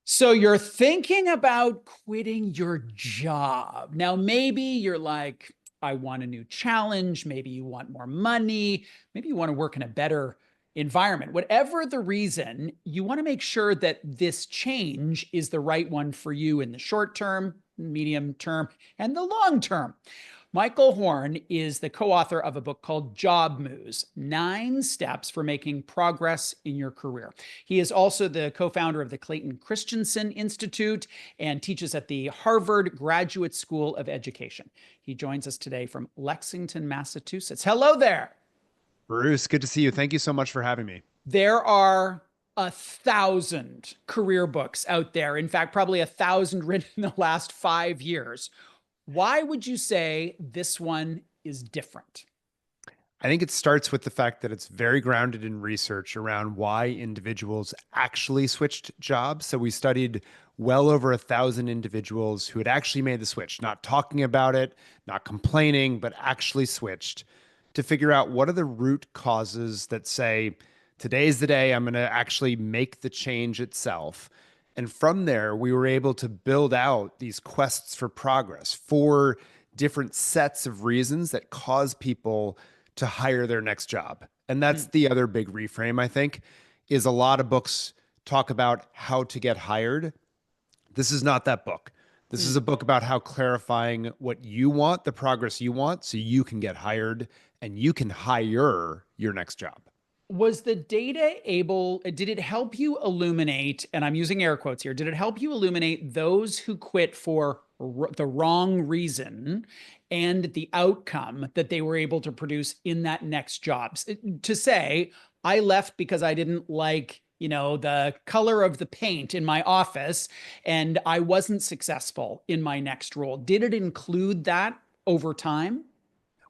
So you're thinking about quitting your job. Now, maybe you're like, I want a new challenge. Maybe you want more money. Maybe you want to work in a better environment. Whatever the reason, you want to make sure that this change is the right one for you in the short term, medium term, and the long term. Michael Horn is the co author of a book called Job Moves 9 Steps for Making Progress in Your Career. He is also the co founder of the Clayton Christensen Institute and teaches at the Harvard Graduate School of Education. He joins us today from Lexington, Massachusetts. Hello there. Bruce, good to see you. Thank you so much for having me. There are 1,000 career books out there. In fact, probably 1,000 written in the last 5 years. Why would you say this one is different? I think it starts with the fact that it's very grounded in research around why individuals actually switched jobs. So we studied well over 1,000 individuals who had actually made the switch, not talking about it, not complaining, but actually switched to figure out what are the root causes that say, today's the day I'm going to actually make the change itself. And from there, we were able to build out these quests for progress, for different sets of reasons that cause people to hire their next job. And that's Hmm. the other big reframe, I think, is a lot of books talk about how to get hired. This is not that book. This Hmm. is a book about how clarifying what you want, the progress you want, so you can get hired and you can hire your next job. Was the data able, did it help you illuminate, and I'm using air quotes here, did it help you illuminate those who quit for the wrong reason and the outcome that they were able to produce in that next job? To say, I left because I didn't like, the color of the paint in my office and I wasn't successful in my next role. Did it include that over time?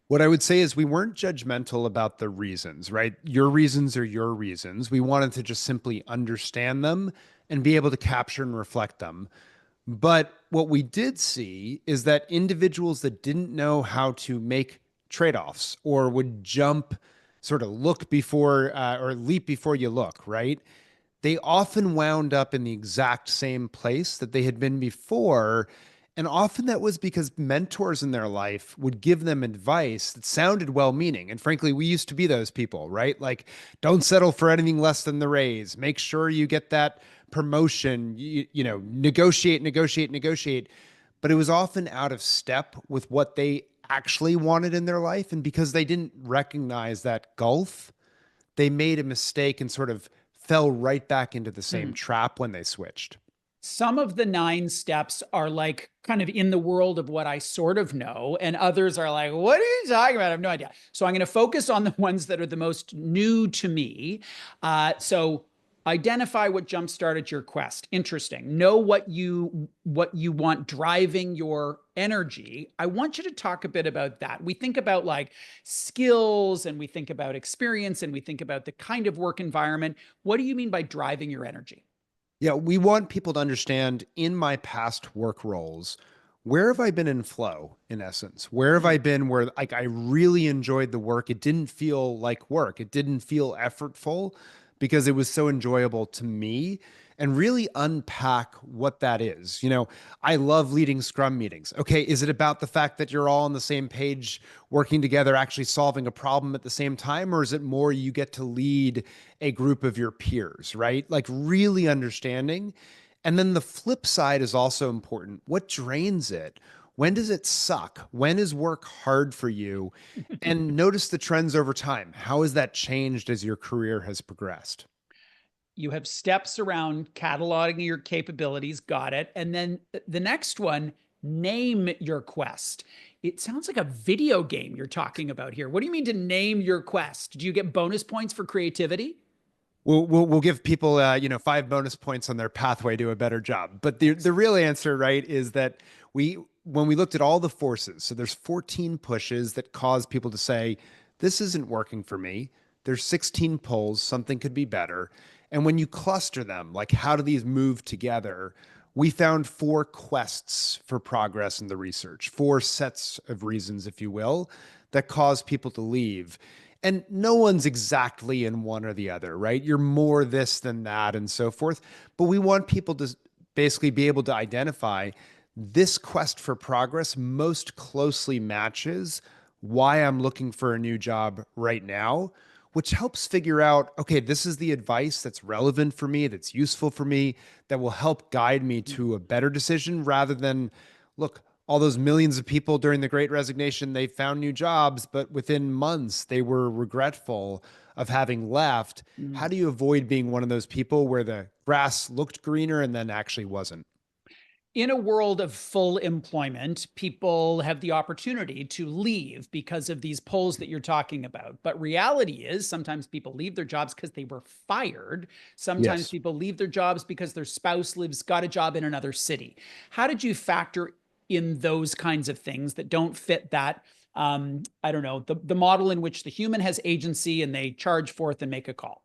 What I would say is we weren't judgmental about the reasons, right? Your reasons are your reasons. We wanted to just simply understand them and be able to capture and reflect them. But what we did see is that individuals that didn't know how to make trade offs or would jump, sort of look before or leap before you look, right? They often wound up in the exact same place that they had been before. And often that was because mentors in their life would give them advice that sounded well meaning. And frankly, we used to be those people, right? Like, don't settle for anything less than the raise. Make sure you get that promotion, negotiate, negotiate, negotiate. But it was often out of step with what they actually wanted in their life. And because they didn't recognize that gulf, they made a mistake and sort of fell right back into the same Hmm. trap when they switched. Some of the 9 steps are like kind of in the world of what I sort of know, and others are like, what are you talking about? I have no idea. So I'm going to focus on the ones that are the most new to me. So identify what jump started your quest. Interesting. Know what you want driving your energy. I want you to talk a bit about that. We think about like skills and we think about experience and we think about the kind of work environment. What do you mean by driving your energy? Yeah, we want people to understand in my past work roles, where have I been in flow in essence? Where have I Hmm. been where like I really enjoyed the work? It didn't feel like work. It didn't feel effortful because it was so enjoyable to me and really unpack what that is. I love leading scrum meetings. Okay, is it about the fact that you're all on the same page, working together, actually solving a problem at the same time? Or is it more you get to lead a group of your peers, right? Like really understanding. And then the flip side is also important. What drains it? When does it suck? When is work hard for you? And notice the trends over time. How has that changed as your career has progressed? You have steps around cataloging your capabilities, got it. And then the next one, name your quest. It sounds like a video game you're talking about here. What do you mean to name your quest? Do you get bonus points for creativity? We'll give people 5 bonus points on their pathway to a better job. But the Excellent. real answer, right, is that we when we looked at all the forces, so there's 14 pushes that cause people to say, this isn't working for me. There's 16 pulls, something could be better. And when you cluster them, like how do these move together? We found 4 quests for progress in the research, 4 sets of reasons, if you will, that cause people to leave. And no one's exactly in one or the other, right? You're more this than that and so forth. But we want people to basically be able to identify this quest for progress most closely matches why I'm looking for a new job right now, which helps figure out, okay, this is the advice that's relevant for me, that's useful for me, that will help guide me to a better decision rather than, look, all those millions of people during the Great Resignation, they found new jobs, but within months they were regretful of having left. How Mm. do you avoid being one of those people where the grass looked greener and then actually wasn't? In a world of full employment, people have the opportunity to leave because of these polls that you're talking about. But reality is sometimes people leave their jobs because they were fired. Sometimes Yes. people leave their jobs because their spouse lives, got a job in another city. How did you factor in those kinds of things that don't fit that? I don't know, the model in which the human has agency and they charge forth and make a call.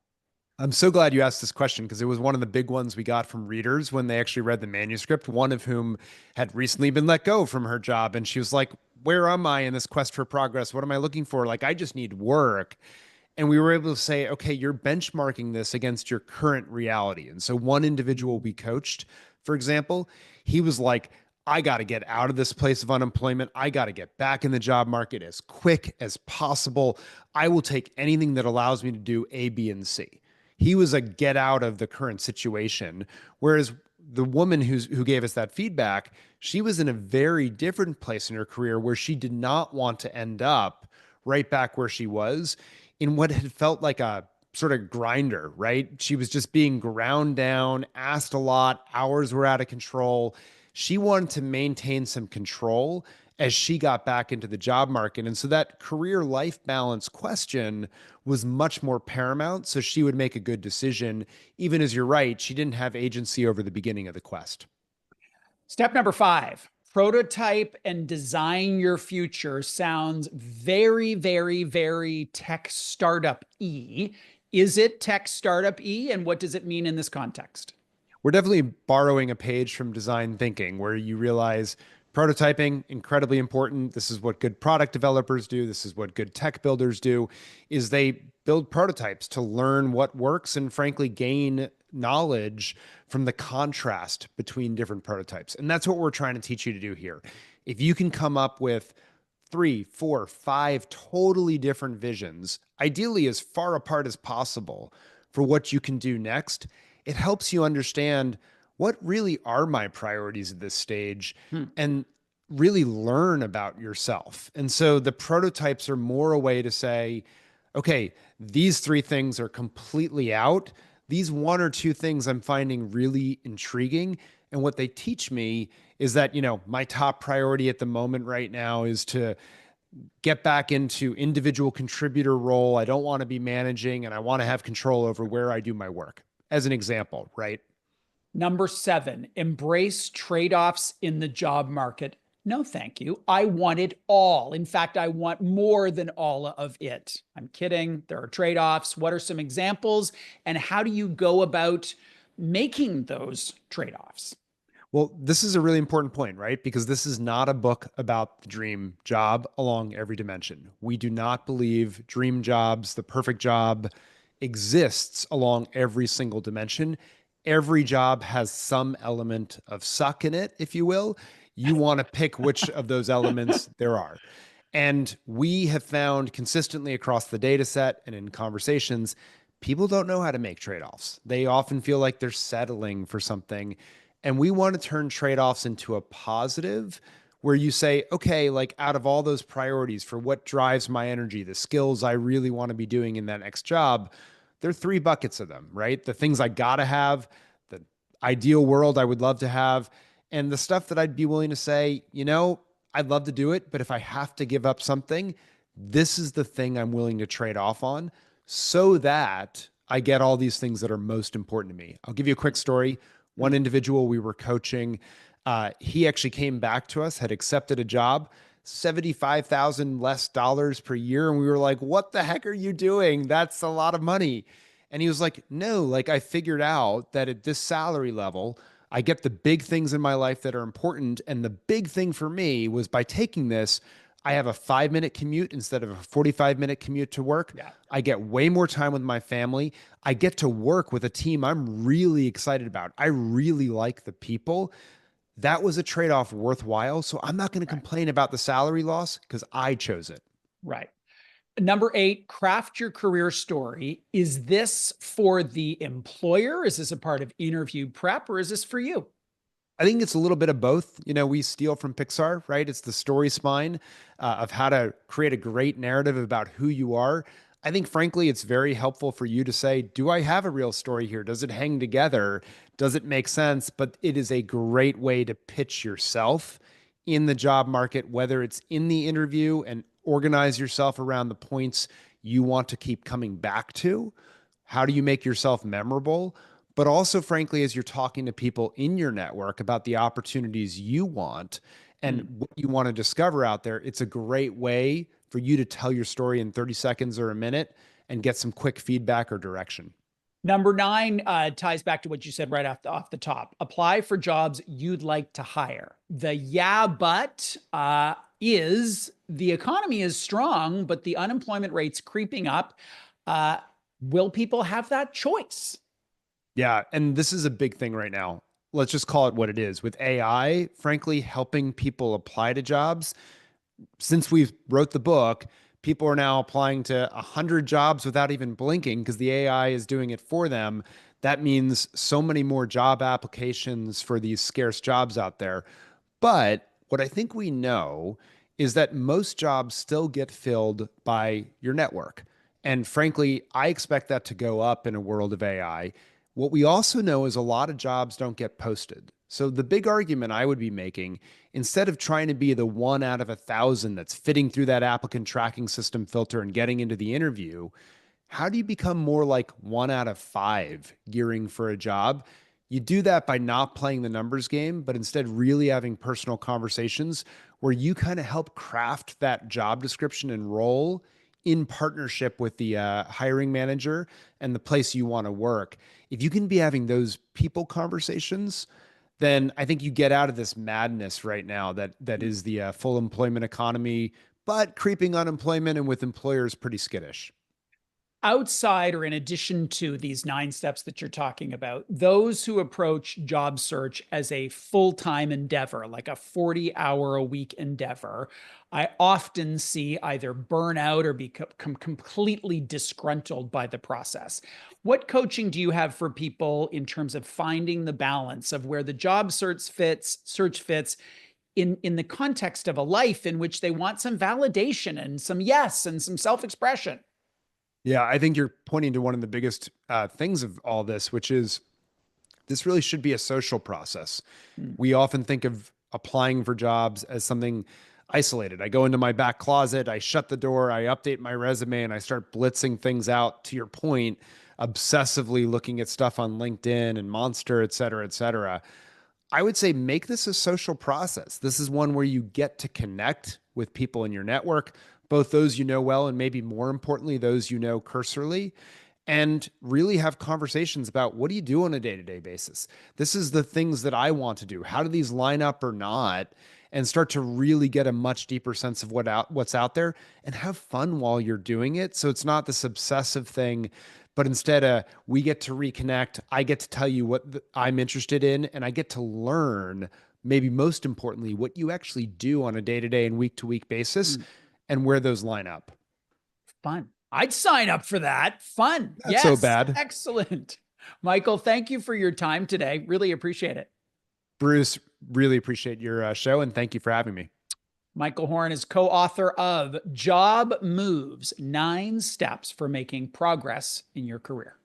I'm so glad you asked this question because it was one of the big ones we got from readers when they actually read the manuscript, one of whom had recently been let go from her job. And she was like, where am I in this quest for progress? What am I looking for? Like, I just need work. And we were able to say, okay, you're benchmarking this against your current reality. And so one individual we coached, for example, he was like, I got to get out of this place of unemployment. I got to get back in the job market as quick as possible. I will take anything that allows me to do A, B, and C. He was a get out of the current situation. Whereas the woman who gave us that feedback, she was in a very different place in her career where she did not want to end up right back where she was in what had felt like a sort of grinder, right? She was just being ground down, asked a lot, hours were out of control. She wanted to maintain some control as she got back into the job market. And so that career life balance question was much more paramount. So she would make a good decision. Even as you're right, she didn't have agency over the beginning of the quest. Step number 5, prototype and design your future sounds very, very, very tech startup y. Is it tech startup y? And what does it mean in this context? We're definitely borrowing a page from design thinking where you realize prototyping incredibly important. This is what good product developers do. This is what good tech builders do is they build prototypes to learn what works and frankly gain knowledge from the contrast between different prototypes. And that's what we're trying to teach you to do here. If you can come up with three, four, five totally different visions, ideally as far apart as possible for what you can do next, it helps you understand what really are my priorities at this stage Hmm. and really learn about yourself. And so the prototypes are more a way to say, okay, these three things are completely out. These one or two things I'm finding really intriguing. And what they teach me is that, my top priority at the moment right now is to get back into individual contributor role. I don't want to be managing and I want to have control over where I do my work. As an example, right? Number 7, embrace trade offs in the job market. No, thank you. I want it all. In fact, I want more than all of it. I'm kidding. There are trade offs. What are some examples? And how do you go about making those trade offs? Well, this is a really important point, right? Because this is not a book about the dream job along every dimension. We do not believe dream jobs, the perfect job exists along every single dimension. Every job has some element of suck in it, if you will. You want to pick which of those elements there are. And we have found consistently across the data set and in conversations, people don't know how to make trade offs. They often feel like they're settling for something. And we want to turn trade offs into a positive where you say, okay, like out of all those priorities for what drives my energy, the skills I really want to be doing in that next job, there are three buckets of them, right? The things I got to have, the ideal world I would love to have, and the stuff that I'd be willing to say, I'd love to do it, but if I have to give up something, this is the thing I'm willing to trade off on so that I get all these things that are most important to me. I'll give you a quick story. One individual we were coaching, he actually came back to us, had accepted a job, 75,000 less dollars per year. And we were like, what the heck are you doing? That's a lot of money. And he was like, no, like I figured out that at this salary level, I get the big things in my life that are important. And the big thing for me was by taking this, I have a 5 minute commute instead of a 45-minute commute to work. Yeah. I get way more time with my family. I get to work with a team I'm really excited about. I really like the people. That was a trade off worthwhile. So I'm not going to Right. complain about the salary loss because I chose it. Right. Number 8, craft your career story. Is this for the employer? Is this a part of interview prep, or is this for you? I think it's a little bit of both. You know, we steal from Pixar, right? It's the story spine of how to create a great narrative about who you are. I think, frankly, it's very helpful for you to say, do I have a real story here? Does it hang together? Does it make sense? But it is a great way to pitch yourself in the job market, whether it's in the interview and organize yourself around the points you want to keep coming back to. How do you make yourself memorable? But also, frankly, as you're talking to people in your network about the opportunities you want and Hmm. what you want to discover out there, it's a great way for you to tell your story in 30 seconds or a minute and get some quick feedback or direction. Number 9 ties back to what you said right off the top. Apply for jobs you'd like to hire. The yeah, but is the economy is strong, but the unemployment rate's creeping up. Uh, will people have that choice? Yeah. And this is a big thing right now. Let's just call it what it is. With AI, frankly, helping people apply to jobs, since we've wrote the book, people are now applying to 100 jobs without even blinking because the AI is doing it for them. That means so many more job applications for these scarce jobs out there. But what I think we know is that most jobs still get filled by your network. And frankly, I expect that to go up in a world of AI. What we also know is a lot of jobs don't get posted. So the big argument I would be making, instead of trying to be the one out of 1,000 that's fitting through that applicant tracking system filter and getting into the interview, how do you become more like 1 out of 5 gearing for a job? You do that by not playing the numbers game, but instead really having personal conversations where you kind of help craft that job description and role in partnership with the hiring manager and the place you want to work. If you can be having those people conversations, then I think you get out of this madness right now that is the full employment economy, but creeping unemployment and with employers pretty skittish. Outside or in addition to these 9 steps that you're talking about, those who approach job search as a full-time endeavor, like a 40-hour-a-week endeavor, I often see either burn out or become completely disgruntled by the process. What coaching do you have for people in terms of finding the balance of where the job search fits in the context of a life in which they want some validation and some yes and some self-expression? Yeah, I think you're pointing to one of the biggest things of all this, which is this really should be a social process. Hmm. We often think of applying for jobs as something isolated. I go into my back closet, I shut the door, I update my resume, and I start blitzing things out, to your point, obsessively looking at stuff on LinkedIn and Monster, et cetera, et cetera. I would say make this a social process. This is one where you get to connect with people in your network, both those you know well and maybe more importantly, those you know cursorily, and really have conversations about what do you do on a day to day basis. This is the things that I want to do. How do these line up or not? And start to really get a much deeper sense of what's out there and have fun while you're doing it. So it's not this obsessive thing, but instead we get to reconnect. I get to tell you what I'm interested in, and I get to learn, maybe most importantly, what you actually do on a day to day and week to week basis Hmm. and where those line up. Fun. I'd sign up for that. Fun. Not so Yes. bad. Excellent. Michael, thank you for your time today. Really appreciate it. Bruce, really appreciate your show and thank you for having me. Michael Horn is co author of Job Moves 9 Steps for Making Progress in Your Career.